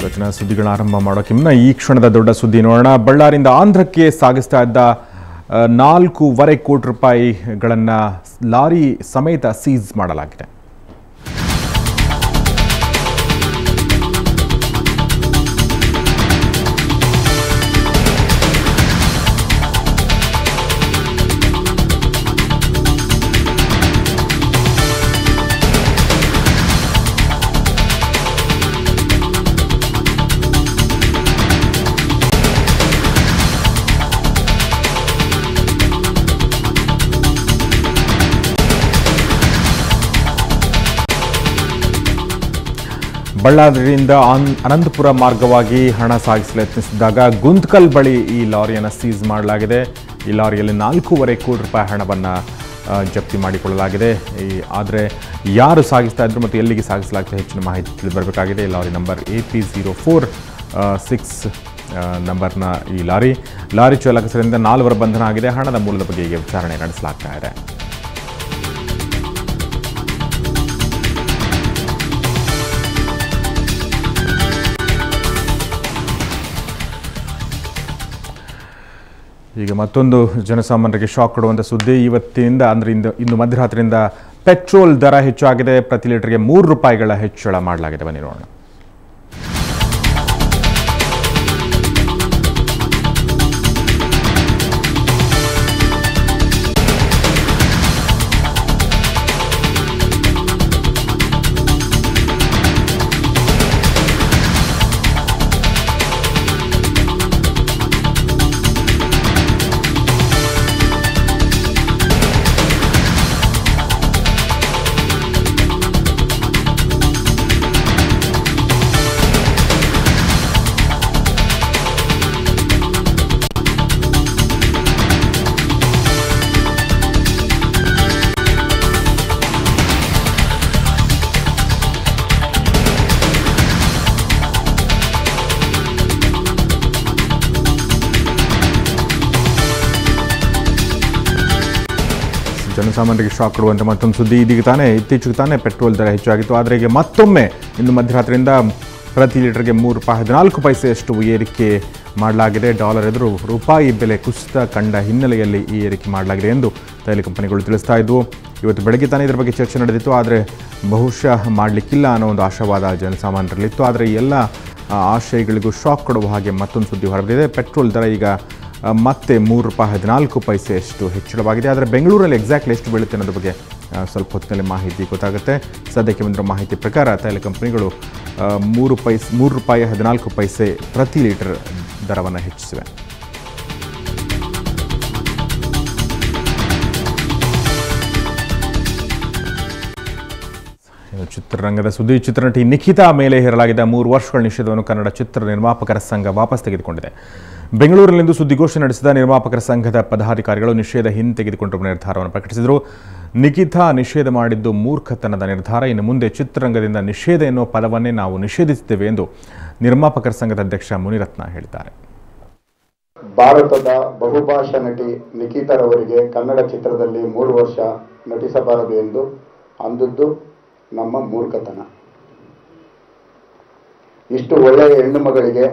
ಇವತ್ತಿನ ಸುದ್ದಿಗಳನ್ನ ಆರಂಭ ಮಾಡೋಕೆ ಮುನ್ನ ಈ ಕ್ಷಣದ ದೊಡ್ಡ ಸುದ್ದಿ ನೋಡೋಣ. ಬಳ್ಳಾರಿಯಿಂದ ಆಂಧ್ರಕ್ಕೆ ಸಾಗಿಸ್ತಾ ಇದ್ದ 4.5 ಕೋಟಿ ರೂಪಾಯಿಗಳನ್ನು ಲಾರಿ ಸಮೇತ ಸೀಸ್ ಮಾಡಲಾಗಿದೆ. ಬಳ್ಳಾರಿಯಿಂದ ಅನಂತಪುರ ಮಾರ್ಗವಾಗಿ ಹಣ ಸಾಗಿಸಲು ಯತ್ನಿಸಿದಾಗ ಗುಂತ್ಕಲ್ ಬಳಿ ಈ ಲಾರಿಯನ್ನು ಸೀಸ್ ಮಾಡಲಾಗಿದೆ. ಈ ಲಾರಿಯಲ್ಲಿ 4.5 ಕೋಟಿ ರೂಪಾಯಿ ಹಣವನ್ನು ಜಪ್ತಿ ಮಾಡಿಕೊಳ್ಳಲಾಗಿದೆ. ಆದರೆ ಯಾರು ಸಾಗಿಸ್ತಾ ಇದ್ರು ಮತ್ತು ಎಲ್ಲಿಗೆ ಸಾಗಿಸಲಾಗ್ತದೆ ಹೆಚ್ಚಿನ ಮಾಹಿತಿ ತಿಳಿದುಬರಬೇಕಾಗಿದೆ. ಲಾರಿ ನಂಬರ್ AP046 ನಂಬರ್ನ ಈ ಲಾರಿ ಚಾಲಕರಿಂದ 4 ಬಂಧನ ಆಗಿದೆ. ಹಣದ ಮೂಲದ ಬಗ್ಗೆ ಈಗ ವಿಚಾರಣೆ ನಡೆಸಲಾಗ್ತಾ ಇದೆ. ಈಗ ಮತ್ತೊಂದು ಜನಸಾಮಾನ್ಯರಿಗೆ ಶಾಕ್ ಕೊಡುವಂಥ ಸುದ್ದಿ. ಇವತ್ತಿನಿಂದ ಅಂದರೆ ಇಂದು ಮಧ್ಯರಾತ್ರಿಯಿಂದ ಪೆಟ್ರೋಲ್ ದರ ಹೆಚ್ಚಾಗಿದೆ. ಪ್ರತಿ ಲೀಟರ್ಗೆ 3 ರೂಪಾಯಿಗಳ ಹೆಚ್ಚಳ ಮಾಡಲಾಗಿದೆ. ಬನ್ನಿ ನೋಡೋಣ. ಜನಸಾಮಾನ್ಯರಿಗೆ ಶಾಕ್ ಕೊಡುವಂಥ ಮತ್ತೊಂದು ಸುದ್ದಿ. ಇತ್ತೀಚೆಗೆ ತಾನೇ ಪೆಟ್ರೋಲ್ ದರ ಹೆಚ್ಚಾಗಿತ್ತು. ಆದರೆ ಈಗ ಮತ್ತೊಮ್ಮೆ ಇಂದು ಮಧ್ಯರಾತ್ರಿಯಿಂದ ಪ್ರತಿ ಲೀಟರ್ಗೆ 3 ರೂಪಾಯಿ 14 ಪೈಸೆಯಷ್ಟು ಏರಿಕೆ ಮಾಡಲಾಗಿದೆ. ಡಾಲರ್ ಎದುರು ರೂಪಾಯಿ ಬೆಲೆ ಕುಸಿತ ಕಂಡ ಹಿನ್ನೆಲೆಯಲ್ಲಿ ಈ ಏರಿಕೆ ಮಾಡಲಾಗಿದೆ ಎಂದು ತೈಲ ಕಂಪನಿಗಳು ತಿಳಿಸ್ತಾ ಇದ್ವು. ಇವತ್ತು ಬೆಳಗ್ಗೆ ತಾನೇ ಇದರ ಬಗ್ಗೆ ಚರ್ಚೆ ನಡೆದಿತ್ತು. ಆದರೆ ಬಹುಶಃ ಮಾಡಲಿಕ್ಕಿಲ್ಲ ಅನ್ನೋ ಒಂದು ಆಶಾವಾದ ಜನಸಾಮಾನ್ಯರಲ್ಲಿತ್ತು. ಆದರೆ ಎಲ್ಲ ಆಶಯಗಳಿಗೂ ಶಾಕ್ ಕೊಡುವ ಹಾಗೆ ಮತ್ತೊಂದು ಸುದ್ದಿ ಹೊರಬಿದೆ. ಪೆಟ್ರೋಲ್ ದರ ಈಗ ಮತ್ತೆ 3 ರೂಪಾಯಿ 14 ಪೈಸೆಯಷ್ಟು ಹೆಚ್ಚಳವಾಗಿದೆ. ಆದರೆ ಬೆಂಗಳೂರಲ್ಲಿ ಎಕ್ಸಾಕ್ಟ್ಲಿ ಎಷ್ಟು ಬೀಳುತ್ತೆ ಅನ್ನೋದ್ರ ಬಗ್ಗೆ ಸ್ವಲ್ಪ ಹೊತ್ತಿನಲ್ಲಿ ಮಾಹಿತಿ ಗೊತ್ತಾಗುತ್ತೆ. ಸದ್ಯಕ್ಕೆ ಬಂದಿರೋ ಮಾಹಿತಿ ಪ್ರಕಾರ ತೈಲ ಕಂಪನಿಗಳು 3 ರೂಪಾಯಿ 14 ಪೈಸೆ ಪ್ರತಿ ಲೀಟರ್ ದರವನ್ನು ಹೆಚ್ಚಿಸಿವೆ. ಚಿತ್ರರಂಗದ ಸುದ್ದಿ. ಚಿತ್ರನಟಿ ನಿಖಿತಾ ಮೇಲೆ ಹೇರಲಾಗಿದ್ದ 3 ವರ್ಷಗಳ ನಿಷೇಧವನ್ನು ಕನ್ನಡ ಚಿತ್ರ ನಿರ್ಮಾಪಕರ ಸಂಘ ವಾಪಸ್ ತೆಗೆದುಕೊಂಡಿದೆ. ಬೆಂಗಳೂರಿನಲ್ಲಿಂದು ಸುದ್ದಿಗೋಷ್ಠಿ ನಡೆಸಿದ ನಿರ್ಮಾಪಕರ ಸಂಘದ ಪದಾಧಿಕಾರಿಗಳು ನಿಷೇಧ ಹಿಂತೆಗೆದುಕೊಂಡಿರುವ ನಿರ್ಧಾರವನ್ನು ಪ್ರಕಟಿಸಿದರು. ನಿಖಿತಾ ನಿಷೇಧ ಮಾಡಿದ್ದು ಮೂರ್ಖತನದ ನಿರ್ಧಾರ. ಇನ್ನು ಮುಂದೆ ಚಿತ್ರರಂಗದಿಂದ ನಿಷೇಧ ಎನ್ನುವ ಪದವನ್ನೇ ನಾವು ನಿಷೇಧಿಸುತ್ತೇವೆ ಎಂದು ನಿರ್ಮಾಪಕರ ಸಂಘದ ಅಧ್ಯಕ್ಷ ಮುನಿರತ್ನ ಹೇಳಿದ್ದಾರೆ. ಭಾರತದ ಬಹುಭಾಷಾ ನಟಿ ನಿಖಿತಾರವರಿಗೆ ಕನ್ನಡ ಚಿತ್ರದಲ್ಲಿ 3 ವರ್ಷ ನಟಿಸಬಾರದು ಎಂದು ಅಂದದ್ದು ನಮ್ಮ ಮೂರ್ಖತನ. ಇಷ್ಟು ಒಳ್ಳೆಯ ಹೆಣ್ಣು ಮಗಳಿಗೆ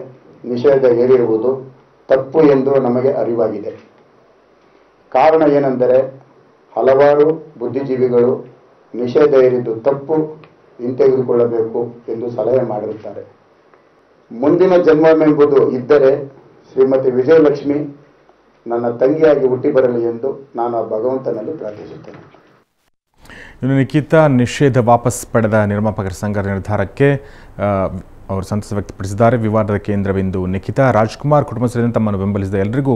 ನಿಷೇಧ ಹೇರಿರುವುದು ತಪ್ಪು ಎಂದು ನಮಗೆ ಅರಿವಾಗಿದೆ. ಕಾರಣ ಏನೆಂದರೆ ಹಲವಾರು ಬುದ್ಧಿಜೀವಿಗಳು ನಿಷೇಧ ಹೇರಿದ್ದು ತಪ್ಪು, ಹಿಂತೆಗೆದುಕೊಳ್ಳಬೇಕು ಎಂದು ಸಲಹೆ ಮಾಡಿರುತ್ತಾರೆ. ಮುಂದಿನ ಜನ್ಮವೆಂಬುದು ಇದ್ದರೆ ಶ್ರೀಮತಿ ವಿಜಯಲಕ್ಷ್ಮಿ ನನ್ನ ತಂಗಿಯಾಗಿ ಹುಟ್ಟಿ ಬರಲಿ ಎಂದು ನಾನು ಆ ಭಗವಂತನಲ್ಲಿ ಪ್ರಾರ್ಥಿಸುತ್ತೇನೆ. ಇನ್ನು ನಿಖಿತಾ ನಿಷೇಧ ವಾಪಸ್ ಪಡೆದ ನಿರ್ಮಾಪಕರ ಸಂಘದ ನಿರ್ಧಾರಕ್ಕೆ ಅವರು ಸಂತಸ ವ್ಯಕ್ತಪಡಿಸಿದ್ದಾರೆ. ವಿವಾದದ ಕೇಂದ್ರಬಿಂದು ನಿಖಿತಾ. ರಾಜ್ಕುಮಾರ್ ಕುಟುಂಬ ಸೇರಿದಂತೆ ತಮ್ಮನ್ನು ಬೆಂಬಲಿಸಿದ ಎಲ್ಲರಿಗೂ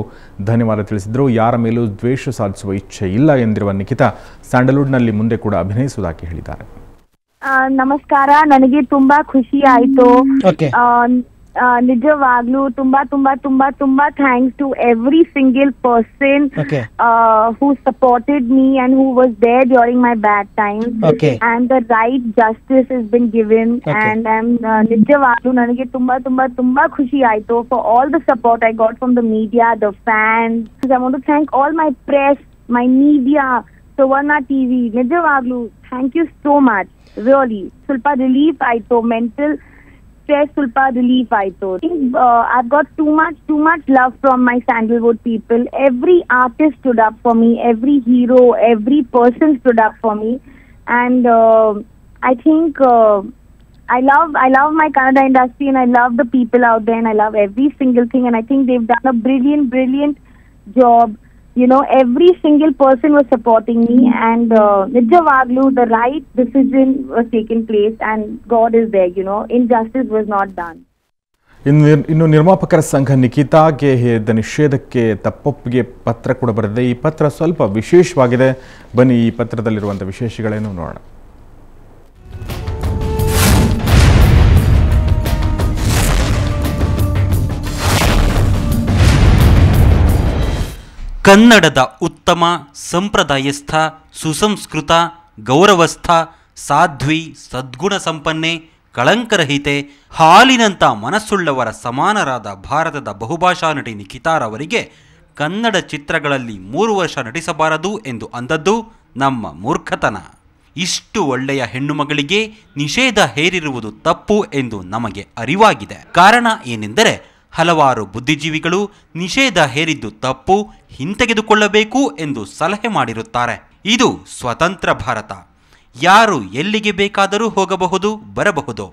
ಧನ್ಯವಾದ ತಿಳಿಸಿದರು. ಯಾರ ಮೇಲೂ ದ್ವೇಷ ಸಾಧಿಸುವ ಇಚ್ಛೆ ಇಲ್ಲ ಎಂದಿರುವ ನಿಖಿತಾ ಸ್ಯಾಂಡಲ್ವುಡ್ನಲ್ಲಿ ಮುಂದೆ ಕೂಡ ಅಭಿನಯಿಸುವುದಾಗಿ ಹೇಳಿದ್ದಾರೆ. ನಮಸ್ಕಾರ, ನನಗೆ ತುಂಬಾ ಖುಷಿ ಆಯ್ತು. ನಿಜವಾಗ್ಲೂ ತುಂಬಾ ತುಂಬಾ ತುಂಬಾ ತುಂಬಾ thanks to every single person who supported me and who was there during my bad times. And the right justice has been given. And I'm ನಿಜವಾಗ್ಲೂ ನನಗೆ ತುಂಬಾ ತುಂಬಾ ತುಂಬಾ ಖುಷಿ ಆಯ್ತು for all the support I got from the media, the fans. I want to thank all my press, my media, Suvarna TV. ನಿಜವಾಗ್ಲೂ thank you so much. Really ಸ್ವಲ್ಪ relief ಆಯ್ತು. Mental stress sulpa relief aito. I've got too much love from my Sandalwood people. Every artist stood up for me, every hero, every person stood up for me, and I think I love my Kannada industry, and I love the people out there, and I love every single thing, and I think they've done a brilliant job. You know, every single person was supporting me, and Nijavaglu, the right decision was taking place, and God is there, you know, injustice was not done. ಇನ್ನು ನಿರ್ಮಾಪಕರ ಸಂಘ ನಿಖಿತಾಗೆ ಹೇಳಿದ ನಿಷೇಧಕ್ಕೆ ತಪ್ಪೊಪ್ಪಿಗೆ ಪತ್ರ ಕೂಡ ಬರೆದಿದೆ. ಈ ಪತ್ರ ಸ್ವಲ್ಪ ವಿಶೇಷವಾಗಿದೆ. ಬನ್ನಿ ಈ ಪತ್ರದಲ್ಲಿರುವಂಥ ವಿಶೇಷಗಳೇನು ನೋಡೋಣ. ಕನ್ನಡದ ಉತ್ತಮ ಸಂಪ್ರದಾಯಸ್ಥ ಸುಸಂಸ್ಕೃತ ಗೌರವಸ್ಥ ಸಾಧ್ವಿ ಸದ್ಗುಣ ಸಂಪನ್ನೆ ಕಳಂಕರಹಿತೆ ಹಾಲಿನಂಥ ಮನಸ್ಸುಳ್ಳವರ ಸಮಾನರಾದ ಭಾರತದ ಬಹುಭಾಷಾ ನಟಿ ನಿಖಿತಾರವರಿಗೆ ಕನ್ನಡ ಚಿತ್ರಗಳಲ್ಲಿ 3 ವರ್ಷ ನಟಿಸಬಾರದು ಎಂದು ಅಂದದ್ದು ನಮ್ಮ ಮೂರ್ಖತನ. ಇಷ್ಟು ಒಳ್ಳೆಯ ಹೆಣ್ಣು ಮಗಳಿಗೆ ನಿಷೇಧ ಹೇರಿರುವುದು ತಪ್ಪು ಎಂದು ನಮಗೆ ಅರಿವಾಗಿದೆ. ಕಾರಣ ಏನೆಂದರೆ ಹಲವಾರು ಬುದ್ಧಿಜೀವಿಗಳು ನಿಷೇಧ ಹೇರಿದ್ದು ತಪ್ಪು, ಹಿಂತೆಗೆದುಕೊಳ್ಳಬೇಕು ಎಂದು ಸಲಹೆ ಮಾಡಿರುತ್ತಾರೆ. ಇದು ಸ್ವತಂತ್ರ ಭಾರತ. ಯಾರು ಎಲ್ಲಿಗೆ ಬೇಕಾದರೂ ಹೋಗಬಹುದು, ಬರಬಹುದು.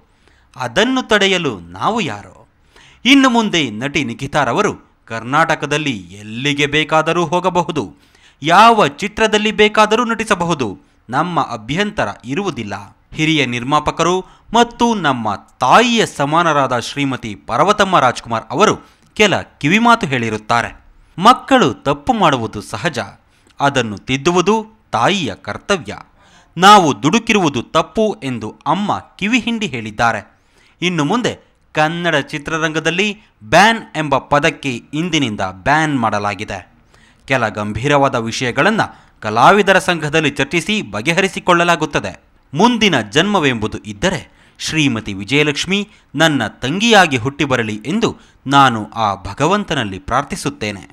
ಅದನ್ನು ತಡೆಯಲು ನಾವು ಯಾರು? ಇನ್ನು ಮುಂದೆ ನಟಿ ನಿಖಿತಾರವರು ಕರ್ನಾಟಕದಲ್ಲಿ ಎಲ್ಲಿಗೆ ಬೇಕಾದರೂ ಹೋಗಬಹುದು, ಯಾವ ಚಿತ್ರದಲ್ಲಿ ಬೇಕಾದರೂ ನಟಿಸಬಹುದು. ನಮ್ಮ ಅಭ್ಯಂತರ ಇರುವುದಿಲ್ಲ. ಹಿರಿಯ ನಿರ್ಮಾಪಕರು ಮತ್ತು ನಮ್ಮ ತಾಯಿಯ ಸಮಾನರಾದ ಶ್ರೀಮತಿ ಪರ್ವತಮ್ಮ ರಾಜ್ಕುಮಾರ್ ಅವರು ಕೆಲ ಕಿವಿಮಾತು ಹೇಳಿರುತ್ತಾರೆ. ಮಕ್ಕಳು ತಪ್ಪು ಮಾಡುವುದು ಸಹಜ, ಅದನ್ನು ತಿದ್ದುವುದು ತಾಯಿಯ ಕರ್ತವ್ಯ. ನಾವು ದುಡುಕಿರುವುದು ತಪ್ಪು ಎಂದು ಅಮ್ಮ ಕಿವಿಹಿಂಡಿ ಹೇಳಿದ್ದಾರೆ. ಇನ್ನು ಮುಂದೆ ಕನ್ನಡ ಚಿತ್ರರಂಗದಲ್ಲಿ ಬ್ಯಾನ್ ಎಂಬ ಪದಕ್ಕೆ ಇಂದಿನಿಂದ ಬ್ಯಾನ್ ಮಾಡಲಾಗಿದೆ. ಕೆಲ ಗಂಭೀರವಾದ ವಿಷಯಗಳನ್ನು ಕಲಾವಿದರ ಸಂಘದಲ್ಲಿ ಚರ್ಚಿಸಿ ಬಗೆಹರಿಸಿಕೊಳ್ಳಲಾಗುತ್ತದೆ. ಮುಂದಿನ ಜನ್ಮವೆಂಬುದು ಇದ್ದರೆ ಶ್ರೀಮತಿ ವಿಜಯಲಕ್ಷ್ಮಿ ನನ್ನ ತಂಗಿಯಾಗಿ ಹುಟ್ಟಿ ಬರಲಿ ಎಂದು ನಾನು ಆ ಭಗವಂತನಲ್ಲಿ ಪ್ರಾರ್ಥಿಸುತ್ತೇನೆ.